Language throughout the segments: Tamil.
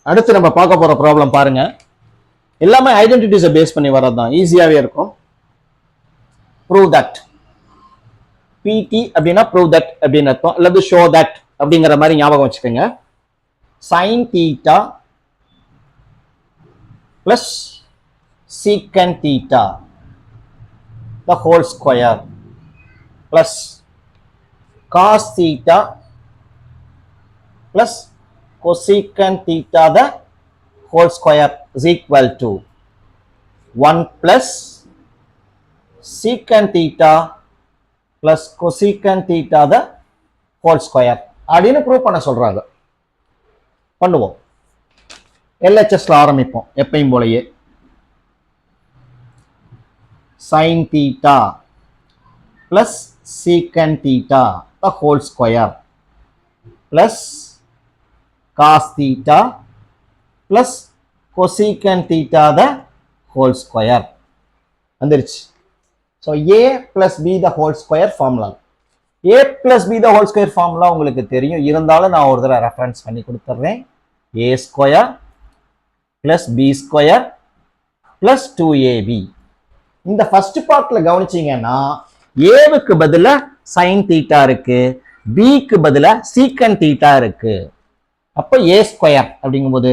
அடுத்து நம்ம பார்க்க போற ப்ராப்ளம் பாருங்க. எல்லாமே ஐடென்டிட்டிஸை பேஸ் பண்ணி வரதுதான், ஈஸியாவே இருக்கும். Prove that. பிடி அப்படின்னா ப்ரூவ் தட் அப்படின்னு அர்த்தம், அல்லது ஷோ தட் அப்படிங்கிற மாதிரி ஞாபகம் வச்சுக்கோங்க. சைன் தீட்டா பிளஸ் சீக்கன் theta the whole square plus cos theta plus cosecant theta the whole square is equal to 1 plus secant theta plus cosecant theta the whole square அப்படின்னு ப்ரூவ் பண்ண சொல்றாங்க. பண்ணுவோம். LHSல ஆரம்பிப்போம் எப்பயும் போலயே. sin theta plus secant theta the whole square plus cos theta plus cosecant theta the whole square வந்துருச்சு. So a plus b the whole square formula. a plus b the whole square formula உங்களுக்கு தெரியும், இருந்தாலும் நான் ஒரு தடவை ரெஃபரன்ஸ் பண்ணி கொடுத்துட்றேன். a square plus b square plus 2ab. இந்த ஃபர்ஸ்ட் பார்ட்ல கவனிச்சீங்கன்னா ஏவுக்கு பதிலா சைன் தீட்டா இருக்கு, பிக்கு பதிலா சீக்கன் தீட்டா இருக்கு. அப்ப ஏ ஸ்கொயர் அப்படிங்கும்போது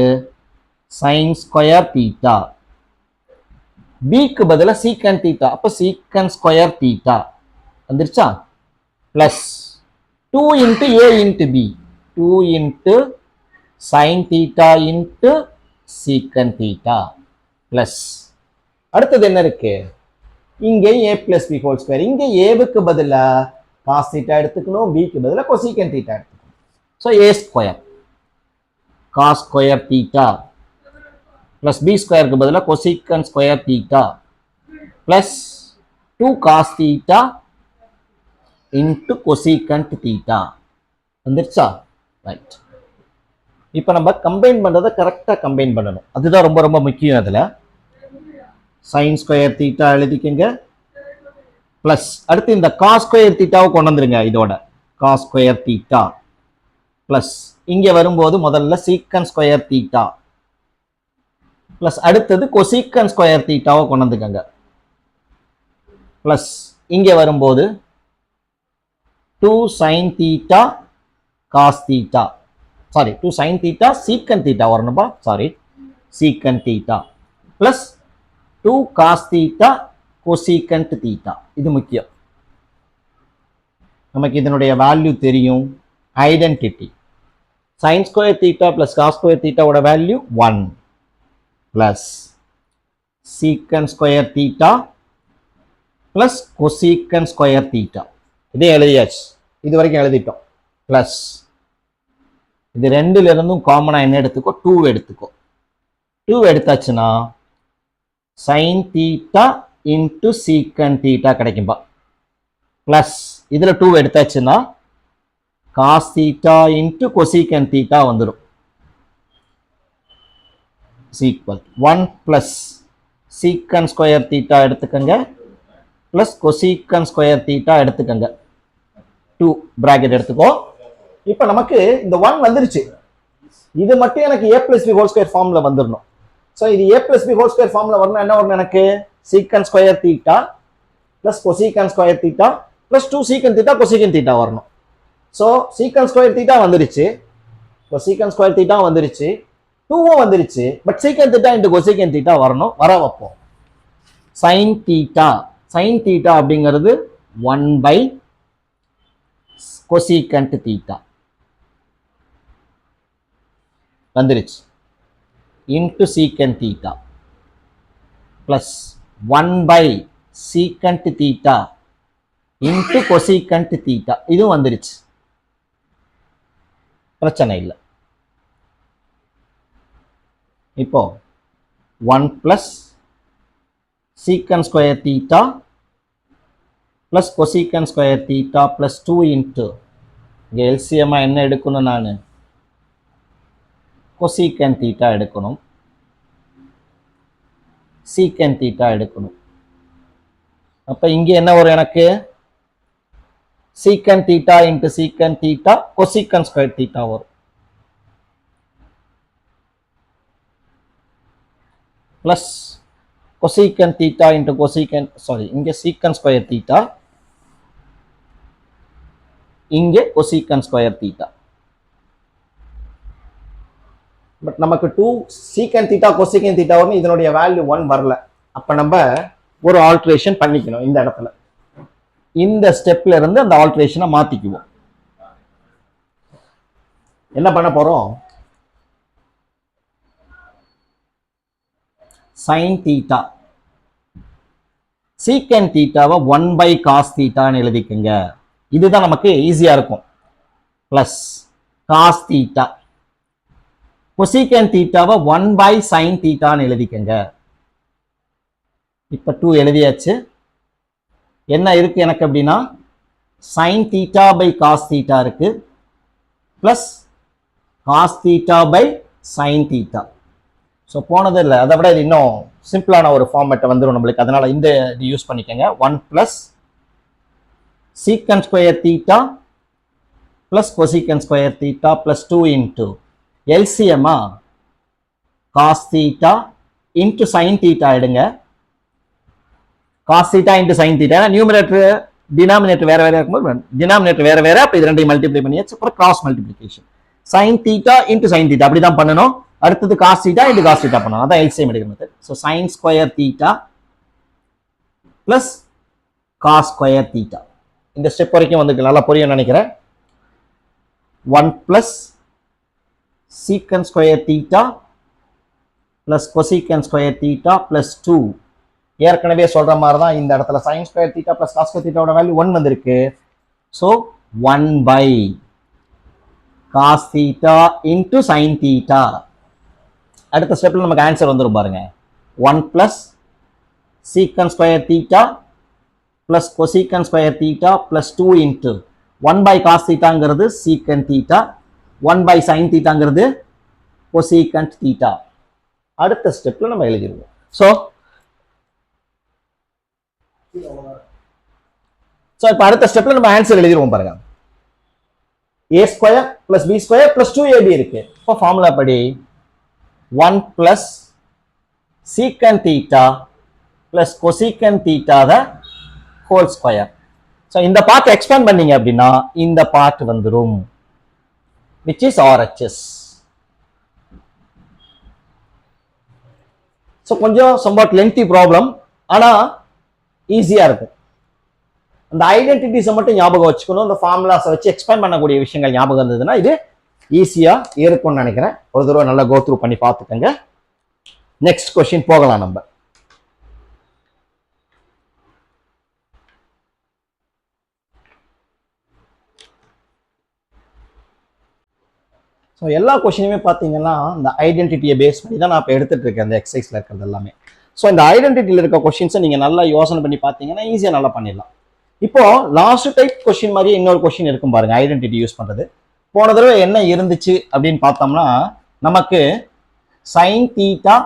சைன் ஸ்கொயர் தீட்டா, பிக்கு பதிலா சீக்கன் தீட்டா, அப்ப சீக்கன் ஸ்கொயர் தீட்டா வந்துருச்சா. Plus 2 into a into b, 2 into sine theta into secant theta plus அடுத்தது என்ன இருக்கு, இங்கே a plus b whole square. இங்கே ஏவுக்கு பதிலா cos theta எடுத்துக்கணும், பிக்கு பதிலா cosecant theta எடுத்துக்கணும். So a square cos square theta plus b ஸ்கொயருக்கு பதிலா cosecant square theta plus 2 cos theta into cosecant theta வந்துருச்சா. ரைட். இப்போ நம்ம கம்பைன் பண்றதை கரெக்டா கம்பைன் பண்ணணும், அதுதான் ரொம்ப ரொம்ப முக்கியம். அதுல சைன் ஸ்கொயர் தீட்டா எழுதிக்கங்க, பிளஸ் அடுத்து இந்த காஸ் ஸ்கொயர் தீட்டாவை கொண்டு வந்துருங்க இதோட. காஸ் ஸ்கொயர் தீட்டா பிளஸ் இங்க வரும்போது முதல்ல சீக்கன் ஸ்கொயர் தீட்டா பிளஸ் அடுத்தது கொசீக்கன் ஸ்கொயர் தீட்டாவை கொண்டு வந்துக்கங்க. பிளஸ் இங்க வரும்போது 2 sine theta cos theta, sorry 2 sine theta secant theta வரணும்பா, sorry secant theta plus 2 cos theta cosecant theta. இது முக்கியம், நமக்கு இதனுடைய வேல்யூ தெரியும். Identity sin square theta plus cos square theta ஓட value 1 plus secant square theta plus cosecant square theta. இதே எழுதியாச்சு, இது வரைக்கும் எழுதிட்டோம். பிளஸ் இது ரெண்டுல இருந்தும் காமனா என்ன எடுத்துக்கோ, 2 எடுத்துக்கோ. 2 எடுத்தாச்சுன்னா sine theta into secant theta கிடைக்கும்பா. பிளஸ் இதுல 2 எடுத்தாச்சுன்னா cos theta into cosecant theta வந்துடும். Equal 1 plus secant square theta எடுத்துக்கங்க பிளஸ் கொசீக்கன் ஸ்கொயர் தீட்டா எடுத்துக்கங்க, 2 பிராக்கெட் எடுத்துக்கோ. இப்ப நமக்கு இந்த 1 வந்துருச்சு, இது மட்டும் எனக்கு a plus b whole square ஃபார்ம்ல வந்துடணும். ஸோ இது a plus b whole square ஃபார்ம்ல வரணும். என்ன வரணும் எனக்கு, secant square theta plus cosecant square theta plus 2 சீக்கன் தீட்டா கொசீக்கன் தீட்டா வரணும். ஸோ சீக்கன் ஸ்கொயர் தீட்டா வந்துருச்சு, கொசீக்கன் ஸ்கொயர் தீட்டா வந்துருச்சு, 2வும் வந்துருச்சு. பட் சீக்கன் தீட்டா இன்டு கொசீக்கன் தீட்டா வரணும், வர வைப்போம். சைன் தீட்டா, சைன் தீட்டா அப்படிங்கிறது 1 பை கொசீக்கன்ட் தீட்டா வந்துருச்சு into secant theta plus 1 by secant theta into cosecant theta. இதுவும் வந்துருச்சு, பிரச்சனை இல்லை. இப்போ 1 plus secant square theta plus cosecant square theta plus 2 into இங்க LCM என்ன எடுக்கணும், நான் cosecant theta எடுக்கணும், secant theta எடுக்கணும். அப்ப இங்க என்ன வரும் எனக்கு, secant theta into secant theta cosecant square theta வரும். plus cosecant theta into cosecant, sorry, இங்க secant square theta, இங்க cosecant square theta. பட் நமக்கு 2 secant theta cosecant theta வரும், இதனுடைய வேல்யூ 1 வரல. அப்ப நம்ம ஒரு ஆல்ட்ரேஷன் பண்ணிக்கணும். இந்த இடத்துல இந்த ஸ்டெப்ல இருந்து அந்த ஆல்ட்ரேஷனை மாத்திக்குவோம். என்ன பண்ண போறோம்? sin theta secant theta-வை 1 by cos theta-ன்னு எழுதிக்கங்க. இதுதான் நமக்கு ஈஸியா இருக்கும். Plus cos theta cosecant theta-வை 1 by sin theta-ன்னு எழுதிக்கங்க. இப்ப 2 எழுதியாச்சு. என்ன இருக்கு எனக்கு அப்படின்னா sin theta by cos theta இருக்கு, plus cos theta by sin theta. So போனது இல்லை, அதை விட இது இன்னும் சிம்பிளான ஒரு ஃபார்மேட்டை வந்துடும் நம்மளுக்கு. அதனால இந்த இது யூஸ் பண்ணிக்கோங்க. 1 plus secant square theta plus cosecant square theta plus 2 into எல்சிஎம்மா cos theta into sin theta எடுங்க. cos theta into sin theta, numerator denominator வேற வேற இருக்கும்போது டினாமினேட்டர் வேற வேற, அப்போ இது ரெண்டையும் மல்டிப்ளை பண்ணியாச்சு. அப்புறம் cross multiplication sin theta into sin theta அப்படிதான் பண்ணணும். அடுத்தது cos theta into cos theta பண்ணணும். அதான் எல்சிஎம் எடுக்கிற method. So sin square theta plus cos square theta. இந்த ஸ்டெப் வரைக்கும் வந்து நல்லா புரியும் நினைக்கிறேன். 1 plus secant square theta plus cosecant square theta plus 2. ஏற்கனவே சொல்ற மாதிரி தான் இந்த இடத்துல sin square theta plus cos square theta value 1 வந்திருக்கு. So 1 by cos theta into sin theta. அடுத்த ஸ்டெப்ல நமக்கு ஆன்சர் வந்துடும் பாருங்க. 1 plus secant square theta plus cosecant square theta plus 2 into 1 by cos thetaங்கிறது secant theta, 1 பை sin thetaங்கிறது cosecant theta. அடுத்த ஸ்டெப்ல நம்ம எழுதிடுவோம். ஸோ இப்போ அடுத்த ஸ்டெப்ல நம்ம ஆன்சர் எழுதிடுவோம் பாருங்க. a square plus b square plus 2ab இருக்கு. இப்போ ஃபார்முலா படி 1 plus secant theta plus cosecant theta the whole square. So இந்த பார்ட் எக்ஸ்பேண்ட் பண்ணீங்க அப்படின்னா இந்த பார்ட் வந்துடும், which is RHS. ஸோ கொஞ்சம் somewhat lengthy ப்ராப்ளம், ஆனா ஈஸியா இருக்கும். அந்த ஐடென்டிட்டிஸை மட்டும் ஞாபகம் வச்சுக்கணும். இந்த ஃபார்முலாஸை வச்சு எக்ஸ்பேண்ட் பண்ணக்கூடிய விஷயங்கள் ஞாபகம் இருந்ததுன்னா இது ஈஸியா இருக்கும்னு நினைக்கிறேன். ஒரு தடவை நல்லா கோ த்ரூ பண்ணி பார்த்துக்கங்க. நெக்ஸ்ட் கொஸ்டின் போகலாம் நம்ம. ஸோ எல்லா கொஸ்டினுமே பார்த்தீங்கன்னா இந்த ஐடென்டிட்டியை பேஸ் பண்ணி தான் நான் இப்போ எடுத்துட்டு இருக்கேன். அந்த எக்ஸசைஸ்ல இருக்கிறது எல்லாமே. ஸோ இந்த ஐடென்டிட்டியில் இருக்க கொஸ்டின்ஸை நீங்க நல்லா யோசனை பண்ணி பார்த்தீங்கன்னா ஈஸியா நல்லா பண்ணிடலாம். இப்போ லாஸ்ட் டைப் கொஸ்டின் மாதிரியே இன்னொரு கொஸ்டின் இருக்கும் பாருங்க, ஐடென்டிட்டி யூஸ் பண்றது. போன தடவை என்ன இருந்துச்சு அப்படின்னு பார்த்தோம்னா நமக்கு sin theta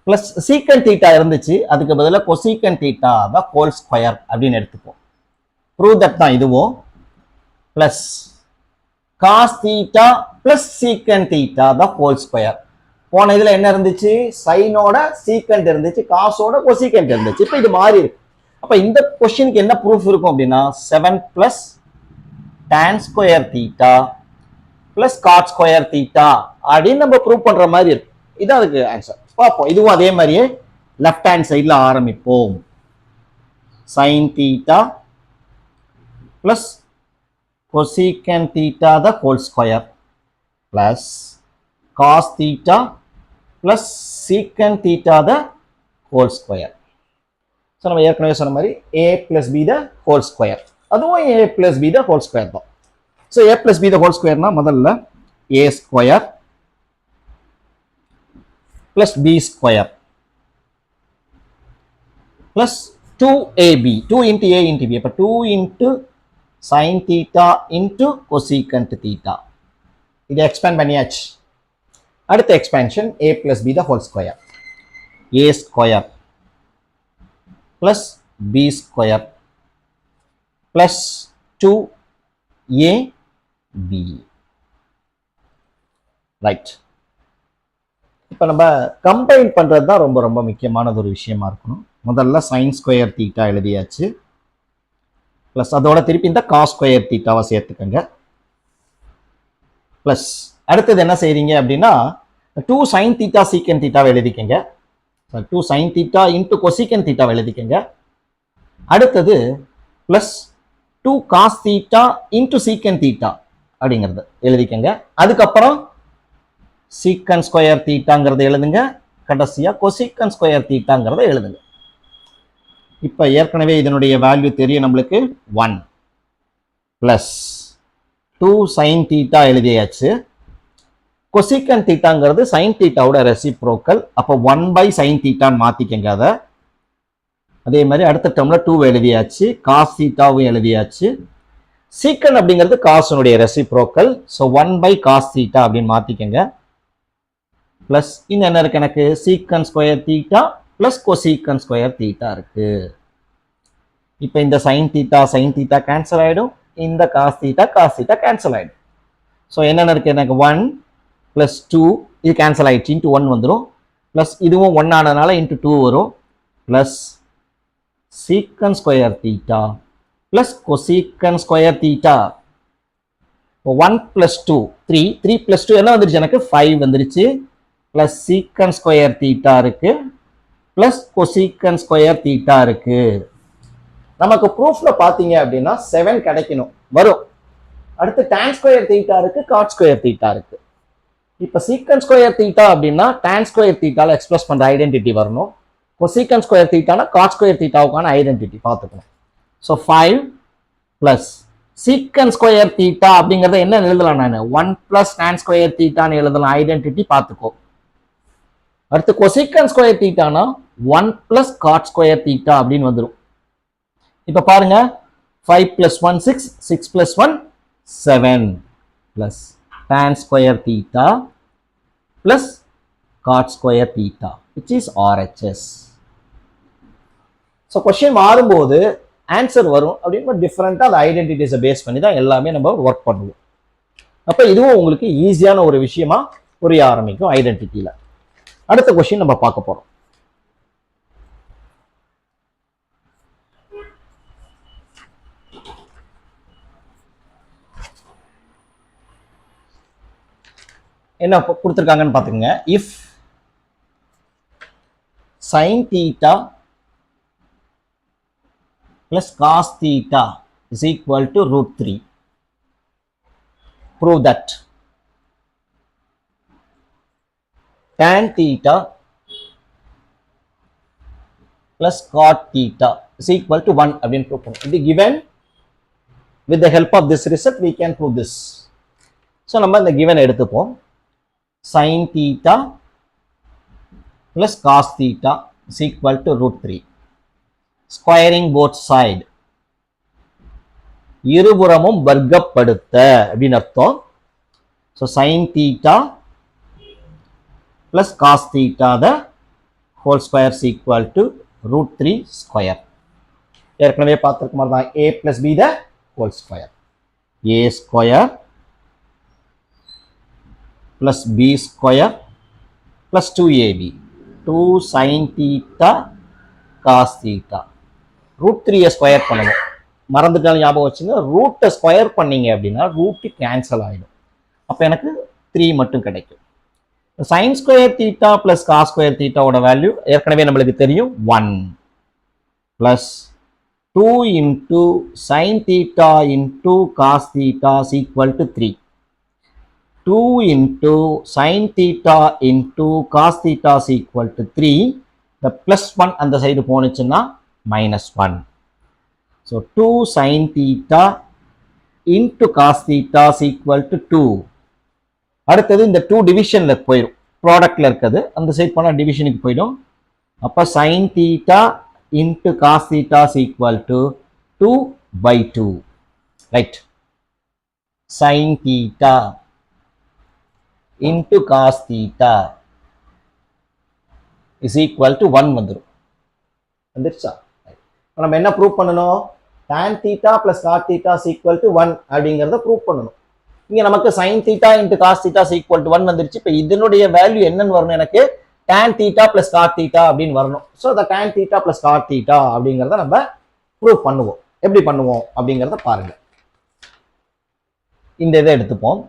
plus secant theta இருந்துச்சு, அதுக்கு பதிலாக cosecant theta the whole square அப்படின்னு எடுத்துப்போம். ப்ரூவ் தட் தான் இதுவும். Plus cos theta plus secant theta the whole square. போன இதுல என்ன இருந்துச்சு? சைனோட secant இருந்துச்சு, காசோட cosecant இருந்துச்சு. இப்போ இது மாறி இருக்கு. அப்ப இந்த கொஸ்டினுக்கு என்ன ப்ரூஃப் இருக்கும் அப்படின்னா 7 plus tan square theta plus cot square theta அப்படின்னு நம்ம ப்ரூவ் பண்ற மாதிரி இருக்கு. இது அதுக்கு ஆன்சர். பார்ப்போம். இதுவும் அதே மாதிரியே லெஃப்ட் ஹேண்ட் சைட்ல ஆரம்பிப்போம். sin theta plus cosecant theta the whole square plus cos theta plus secant theta the whole square. So நம்ம ஏற்கனவே சொன்ன மாதிரி a plus b the whole square, அதுவும் a plus b the whole square தான். So a plus b the whole ஸ்கொயர்னா முதல்ல a square plus b square plus 2ab, 2 into a into b. அப்போ 2 into sin theta into cosecant theta. இதை எக்ஸ்பேண்ட் பண்ணியாச்சு. அடுத்த expansion a plus b the whole square, a square plus b square plus 2ab. Right. இப்போ நம்ம கம்பைன் பண்ணுறது தான் ரொம்ப ரொம்ப முக்கியமானது ஒரு விஷயமா இருக்கணும். முதல்ல சைன் ஸ்கொயர் தீட்டா எழுதியாச்சு, ப்ளஸ் அதோட திருப்பி இந்த காஸ் ஸ்கொயர் தீட்டாவை சேர்த்துக்கோங்க. ப்ளஸ் அடுத்தது என்ன செய்றீங்க அப்படின்னா 2 சைன் தீட்டா சீக்கன் தீட்டாவை எழுதிக்கங்க. 2 சைன் தீட்டா இன்ட்டு கொசிக்கன் தீட்டாவை எழுதிக்கங்க. அடுத்தது plus 2 cos theta into secant theta அப்படிங்கிறது எழுதிக்கங்க. அதுக்கப்புறம் சீக்கன் ஸ்கொயர் தீட்டாங்கிறத எழுதுங்க. கடைசியா கொசிக்கன் ஸ்கொயர் தீட்டாங்கிறத எழுதுங்க. இப்போ ஏற்கனவே இதனுடைய வேல்யூ தெரியும் நம்மளுக்கு 1 ப்ளஸ் 2 சைன் தீட்டா எழுதியாச்சு. கொசிக்கன் தீட்டாங்கிறது சைன் தீட்டாவோட ரெசிப்ரோக்கல். அப்போ 1 பை சைன் தீட்டான்னு மாற்றிக்கங்க அதை. அதே மாதிரி அடுத்த டேர்ம்ல 2 எழுதியாச்சு, காஸ் தீட்டாவும் எழுதியாச்சு. சீக்கன் அப்படிங்கிறது காசுனுடைய reciprocal. So 1 by cos theta அப்படின்னு மாற்றிக்கங்க. ப்ளஸ் இன்னும் என்ன இருக்கு எனக்கு, secant square theta plus cosecant square theta இருக்கு. இப்போ இந்த சைன் தீட்டா கேன்சல் ஆகிடும், இந்த காஸ் தீட்டா கேன்சல் ஆகிடும். ஸோ என்னென்ன இருக்கு எனக்கு 1 ப்ளஸ் 2 இது கேன்சல் ஆகிடுச்சு, இன்ட்டு 1 வந்துடும். ப்ளஸ் இதுவும் 1 ஆனதுனால இன்ட்டு 2 வரும். ப்ளஸ் சீக்கன் square theta plus cosecant square theta. 1 plus 2 3 plus 2 என்ன வந்துருச்சு எனக்கு 5 வந்துருச்சு. ப்ளஸ் சீக்கன் ஸ்கொயர் தீட்டா இருக்கு, ப்ளஸ் கொசீக்கன் ஸ்கொயர் தீட்டா இருக்கு. நமக்கு ப்ரூஃப்ல பாத்தீங்க அப்படின்னா 7 கிடைக்கணும் வரும். அடுத்து tan ஸ்கொயர் தீட்டா இருக்கு, காட் ஸ்கொயர் தீட்டா இருக்கு. இப்ப சீக்கன் ஸ்கொயர் தீட்டா அப்படின்னா tan ஸ்கொயர் தீட்டால எக்ஸ்பிரஸ் பண்ற ஐடென்டிட்டி வரணும். கொசீக்கன் ஸ்கொயர் தீட்டானா காட் ஸ்கொயர் தீட்டாவுக்கான ஐடென்டிட்டி பார்த்துக்கணும். So 5 plus secant square theta அப்படிங்கிறத என்ன எழுதலாம், நான் 1 பிளஸ் tan ஸ்கொயர் தீட்டான்னு எழுதலாம், ஐடென்டிட்டி பார்த்துக்கோ. அடுத்து கொசீக்கன் ஸ்கொயர் தீட்டானா 1 பிளஸ் காட் ஸ்கொயர் தீட்டா அப்படின்னு வந்துடும். இப்ப பாருங்க 5 plus 1 6, 6 plus 1 7 plus tan square theta plus cot square theta which is RHS. So question மாறும்போது ஆன்சர் வரும் அப்படின்னு டிஃப்ரெண்டாக அந்த ஐடென்டிட்டிஸை பேஸ் பண்ணி தான் எல்லாமே நம்ம ஒர்க் பண்ணுவோம். அப்போ இதுவும் உங்களுக்கு ஈஸியான ஒரு விஷயமா புரிய ஆரம்பிக்கும் ஐடென்டிட்டியில். அடுத்த கொஸ்டின் நம்ம பார்க்க போறோம். என்ன கொடுத்துருக்காங்கன்னு பார்த்துக்கங்க. If sin theta plus cos theta is equal to √3, prove that tan theta plus cot theta is equal to 1 அப்படின்னு prove பண்ணும். இது given. With the help of this result we can prove this. So நம்ம இந்த given எடுத்துப்போம். sin theta plus cos theta is equal to √3. Squaring both side. இருபுறமும் வர்க்கப்படுத்த அப்படின்னு அர்த்தம். So sin theta plus cos theta the whole square is equal to √3 square. ஏற்கனவே பார்த்திருக்க மாதிரி தான் a plus b the whole square. a square plus b square plus 2ab. 2 sin theta cos theta. √3 square பண்ணணும். மறந்துட்டாலும் ஞாபகம் வச்சுங்க, ரூட்டை ஸ்கொயர் பண்ணீங்க அப்படின்னா ரூட்டு கேன்சல் ஆகிடும். அப்போ எனக்கு 3 மட்டும் கிடைக்கும். Sine square theta plus cos square தீட்டாவோட வேல்யூ ஏற்கனவே நம்மளுக்கு தெரியும் 1 plus 2 into sine theta into cos theta is equal to 3. 2 into sin theta into cos theta is equal to 3. The plus 1 அந்த side போனுச்சுன்னா minus 1. So 2 sin theta into cos theta is equal to 2. அடுத்தது இந்த 2 டிவிஷன்ல போயிடும், ப்ராடக்ட்ல இருக்குது, அந்த சைடு போனால் டிவிஷனுக்கு போயிடும். அப்போ sin theta into cos theta is equal to 2 by 2. Right. Sin theta into cos theta is equal to 1 வந்துரும். வந்துருச்சா? நம்ம என்ன ப்ரூவ் பண்ணணும்? tan theta plus cot theta is equal to 1 அப்படிங்கிறத ப்ரூவ் பண்ணணும். இங்க நமக்கு sin theta into cos theta is equal to 1 வந்துருச்சு. இப்போ இதனுடைய வேல்யூ என்னன்னு வரணும் எனக்கு tan theta plus cot theta அப்படின்னு வரணும். So the tan theta plus cot theta அப்படிங்கிறத நம்ம ப்ரூவ் பண்ணுவோம். எப்படி பண்ணுவோம் அப்படிங்கிறத பாருங்க. இந்த இதை எடுத்துப்போம்.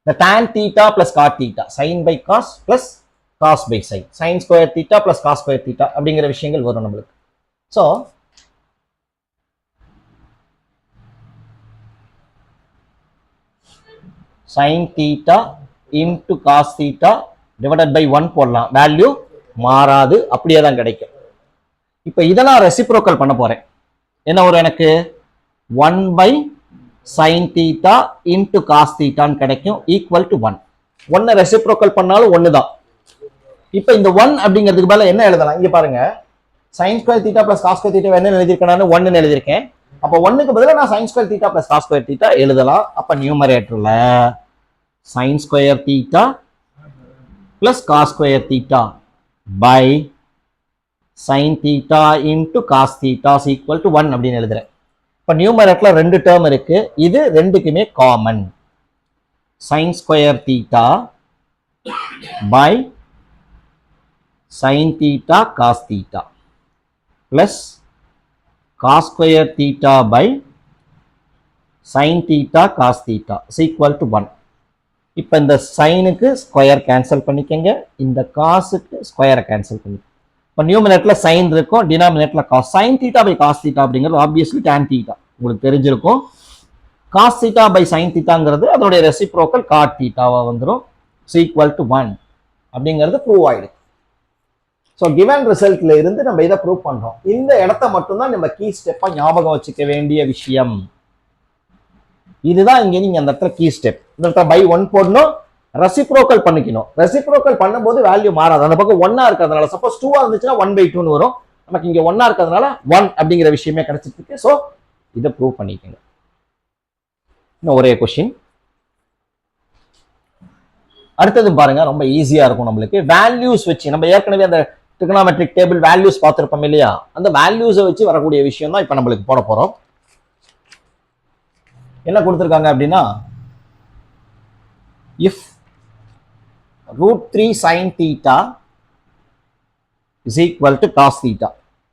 the tan theta plus cot theta sin by cos plus cos by sin sin square theta plus cos square theta அப்படிங்கிற விஷயங்கள் வரும் நம்மளுக்கு. So sin theta into cos theta divided by 1 போடலாம். வேல்யூ மாறாது, அப்படியே தான் கிடைக்கும். இப்போ இதை நான் ரெசிப்ரோக்கல் பண்ண போறேன். என்ன வரும் எனக்கு 1 by sin theta into cos theta கிடைக்கும் ஈக்குவல் டு 1. 1 ரெசிப்ரோக்கல் பண்ணாலும் 1 தான். இப்போ இந்த 1 அப்படிங்கிறதுக்கு பதிலா என்ன எழுதலாம்? இங்க பாருங்க, sin square theta plus cos square theta என்ன எழுதியிருக்கேன்? நான் 1 எழுதியிருக்கேன். அப்போ 1க்கு பதிலா நான் sin square theta plus cos square theta எழுதலாம். அப்ப நியூமரேட்டர்ல sin square theta plus cos square theta by sin theta into cos theta is equal to 1 அப்படின்னு எழுதுறேன். இப்போ நியூமரேட்டர்ல ரெண்டு டேர்ம் இருக்கு. இது ரெண்டுக்குமே common. sin square theta by sin theta cos theta plus cos square theta by sin theta cos theta is equal to 1. இப்போ இந்த சைனுக்கு ஸ்கொயர் கேன்சல் பண்ணிக்கங்க, இந்த காசுக்கு ஸ்கொயரை கேன்சல் பண்ணி. இப்போ நியூமினேட்டர்ல சைன் இருக்கும், டினாமினேட்டர்ல cos. Sine theta by cos theta அப்படிங்கிறது ஆப்வியஸ்லி டான் தீட்டா உங்களுக்கு தெரிஞ்சிருக்கும். காஸ் தீட்டா பை சைன் தீட்டாங்கிறது அதோடைய ரெசிப்ரோக்கல் காட் தீட்டாவா வந்துடும். ஈக்குவல் டு 1 அப்படிங்கிறது ப்ரூவ் ஆயிடுது. ஸோ கிவன் ரிசல்ட்ல இருந்து நம்ம இதை ப்ரூவ் பண்றோம். இந்த இடத்த மட்டும்தான் நம்ம கீ ஸ்டெப்பா ஞாபகம் வச்சுக்க வேண்டிய விஷயம். இதுதான் இங்க நீங்க அந்த இடத்துல கீ ஸ்டெப். இந்த இடத்துல பை 1 போடணும், ரெசிப்ரோக்கல் பண்ணிக்கணும். ரெசிப்ரோக்கல் பண்ணும்போது வேல்யூ மாறாது. அந்த பக்கம் 1 இருக்கிறதுனால சப்போஸ் 2 இருந்துச்சுன்னா 1/2 வரும். நமக்கு இங்க 1 இருக்கிறதுனால 1 அப்படிங்கிற விஷயமே கிடைச்சிட்டு இருக்கு. ஸோ இதை ப்ரூவ் பண்ணிக்கங்க. இன்னும் ஒரே கொஸ்டின். அடுத்தது பாருங்க, ரொம்ப ஈஸியா இருக்கும் நம்மளுக்கு. வேல்யூஸ் வச்சு நம்ம ஏற்கனவே அந்த ட்ரிகோனோமெட்ரிக் டேபிள் வேல்யூஸ் பார்த்துருப்போம் இல்லையா? அந்த வேல்யூஸை வச்சு வரக்கூடிய விஷயம் தான் இப்போ நம்மளுக்கு போட போறோம். என்ன கொடுத்துருக்காங்க அப்படின்னா, if √3 sin theta is equal to cos theta,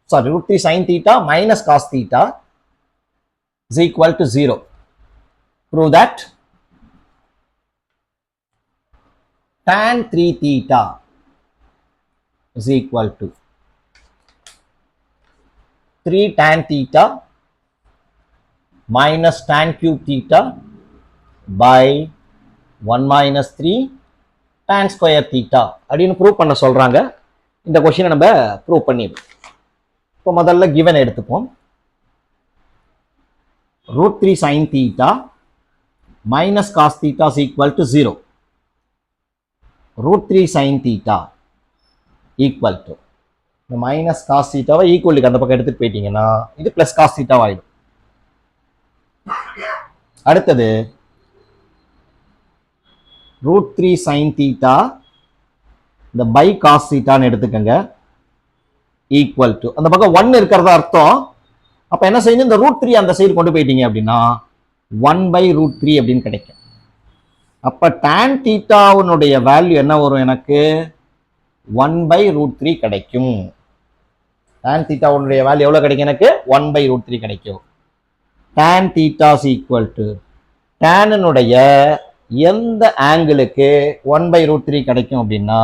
sorry, √3 sin theta minus cos theta is equal to 0. Prove that tan 3 theta is equal to 3 tan theta minus tan cube theta by 1 minus 3 tan square theta அப்படின்னு ப்ரூவ் பண்ண சொல்றாங்க. இந்த கொஸ்டினை நம்ம ப்ரூவ் பண்ணிடுவோம். இப்போ முதல்ல கிவன் எடுத்துப்போம். √3 sin theta minus cos theta is equal to 0. √3 sin theta equal to இந்த மைனஸ் காஸ் தீட்டாவை ஈக்குவலுக்கு அந்த பக்கம் எடுத்துட்டு போயிட்டீங்கன்னா இது பிளஸ் காஸ் தீட்டாவா ஆயிடும். அடுத்தது √3 sin theta இந்த பை காஸ் தீட்டான்னு எடுத்துக்கங்க ஈக்குவல் டு அந்த பக்கம் 1 இருக்கிறதா அர்த்தம். அப்ப என்ன செய்யணும், இந்த √3 அந்த சைடு கொண்டு போயிட்டீங்க அப்படின்னா 1/√3 அப்படின்னு கிடைக்கும். அப்ப tan தீட்டாவுடைய வேல்யூ என்ன வரும், எனக்கு 1/√3 கிடைக்கும். tan தீட்டாவுடைய வேல்யூ எவ்வளவு கிடைக்கும், எனக்கு 1/√3 கிடைக்கும். tan theta is equal to tan-னுடைய எந்த ஆங்கிளுக்கு 1/√3 கிடைக்கும் அப்படின்னா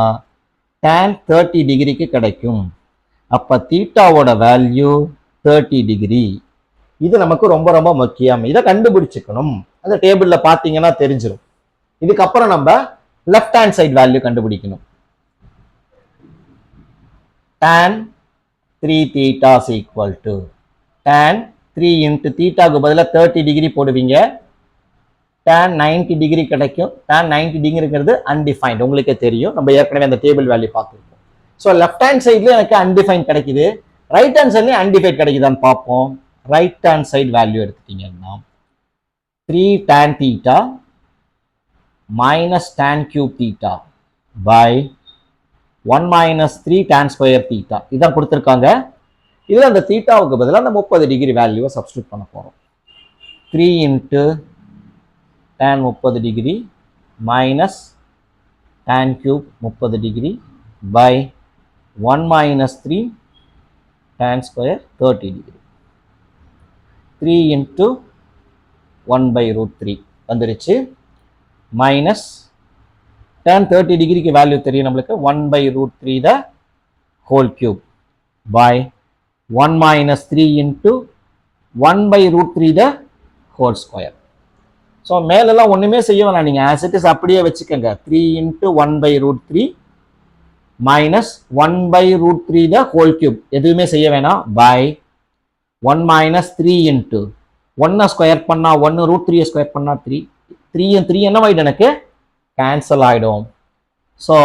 tan 30 டிகிரிக்கு கிடைக்கும். அப்ப தீட்டாவோட வேல்யூ 30 டிகிரி. இது நமக்கு ரொம்ப ரொம்ப முக்கியம். இதை கண்டுபிடிச்சுக்கணும். அந்த டேபிள்ல பாத்தீங்கன்னா தெரிஞ்சிடும். இதுக்கப்புறம் நம்ம லெஃப்ட் ஹேண்ட் சைடு வேல்யூ கண்டுபிடிக்கணும். tan 3 theta is equal to tan 3 into தீட்டாக்கு பதிலா 30 டிகிரி போடுவீங்க. tan 90 டிகிரி கிடைக்கும். tan 90 டிகிரிங்கிறது அன்டிஃபைன்ட், உங்களுக்கே தெரியும். நம்ம ஏற்கனவே அந்த டேபிள் வேல்யூ பார்த்துருக்கோம். ஸோ லெஃப்ட் ஹேண்ட் சைட்ல எனக்கு அன்டிஃபைன் கிடைக்குது, ரைட் ஹேண்ட் சைட்லயும் அன்டிஃபைன் கிடைக்குதான்னு பார்ப்போம். ரைட் ஹேண்ட் சைடு வேல்யூ எடுத்துட்டீங்கன்னா 3 tan theta minus tan cube theta by 1 minus 3 tan square theta இதான் கொடுத்துருக்காங்க. இதுல அந்த தீட்டாவுக்கு பதிலாக அந்த 30 டிகிரி வேல்யூவை சப்ஸ்டியூட் பண்ண போறோம். 3 into tan 30 degree minus tan cube 30 degree by 1 minus 3 tan square 30 degree. 3 into 1 by root 3 வந்துருச்சு minus tan 30 டிகிரிக்கு வேல்யூ தெரியும் நம்மளுக்கு 1 by root 3 the whole cube by 1 minus 3 into 1 by root 3 the whole square. So மேலெல்லாம் ஒன்றுமே செய்ய வேணாம், நீங்கள் as it is அப்படியே வச்சுக்கோங்க. 3 into 1 by root 3 minus 1 by root 3 the whole cube எதுவுமே செய்ய வேணாம் by 1 minus 3 into 1 ஸ்கொயர் பண்ணா 1 root 3 ஸ்கொயர் பண்ணா 3 3 என்ன ஆயிடும் எனக்கு கேன்சல் ஆயிடும். So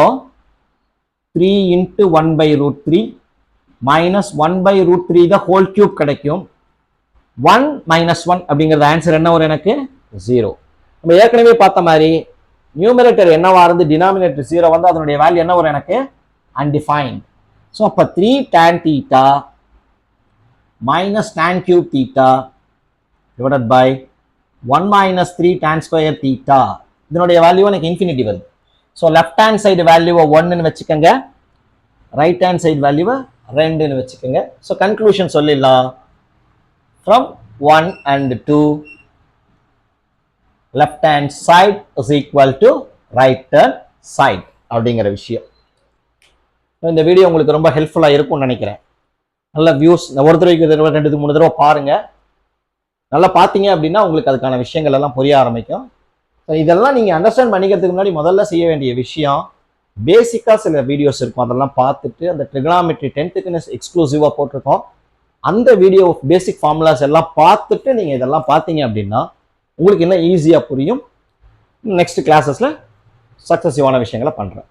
3 into 1 by root 3 minus 1 by root 3 the whole cube கிடைக்கும். 1 minus 1 அப்படிங்கிறது ஆன்சர் என்ன வரும் எனக்கு 0. நம்ம ஏற்கனவே பார்த்த மாதிரி நியூமரேட்டர் என்னவா இருந்து டினாமினேட்டர் 0 வந்து அதனுடைய வேல்யூ என்ன வரும் எனக்கு undefined. ஸோ அப்போ 3 tan theta minus tan cube theta divided by 1 minus 3 tan square theta இதனுடைய வேல்யூ எனக்கு இன்ஃபினிட்டி வருது. ஸோ லெஃப்ட் ஹேண்ட் சைடு வேல்யூவை 1ன்னு வச்சுக்கோங்க, ரைட் ஹேண்ட் சைடு வேல்யூவை 2ன்னு வச்சுக்கோங்க. ஸோ கன்க்ளூஷன் சொல்லிடலாம். From 1 and 2 left hand side is equal to right hand side அப்படிங்கிற விஷயம். இந்த வீடியோ உங்களுக்கு ரொம்ப ஹெல்ப்ஃபுல்லாக இருக்கும்னு நினைக்கிறேன். நல்ல வியூஸ் ஒரு தடவைக்கு 2-3 தடவை பாருங்க. நல்லா பார்த்தீங்க அப்படின்னா உங்களுக்கு அதுக்கான விஷயங்கள் எல்லாம் புரிய ஆரம்பிக்கும். இதெல்லாம் நீங்கள் அண்டர்ஸ்டாண்ட் பண்ணிக்கிறதுக்கு முன்னாடி முதல்ல செய்ய வேண்டிய விஷயம் பேசிக்காக சில வீடியோஸ் இருக்கும், அதெல்லாம் பார்த்துட்டு அந்த ட்ரிகனாமெட்ரி 10th எக்ஸ்க்ளூசிவாக போட்டிருக்கோம், அந்த வீடியோ பேசிக் ஃபார்முலாஸ் எல்லாம் பார்த்துட்டு நீங்கள் இதெல்லாம் பார்த்தீங்க அப்படின்னா உங்களுக்கு என்ன ஈஸியாக புரியும். நெக்ஸ்ட் கிளாஸஸில் சக்ஸஸிவான விஷயங்களை பண்ணுறேன்.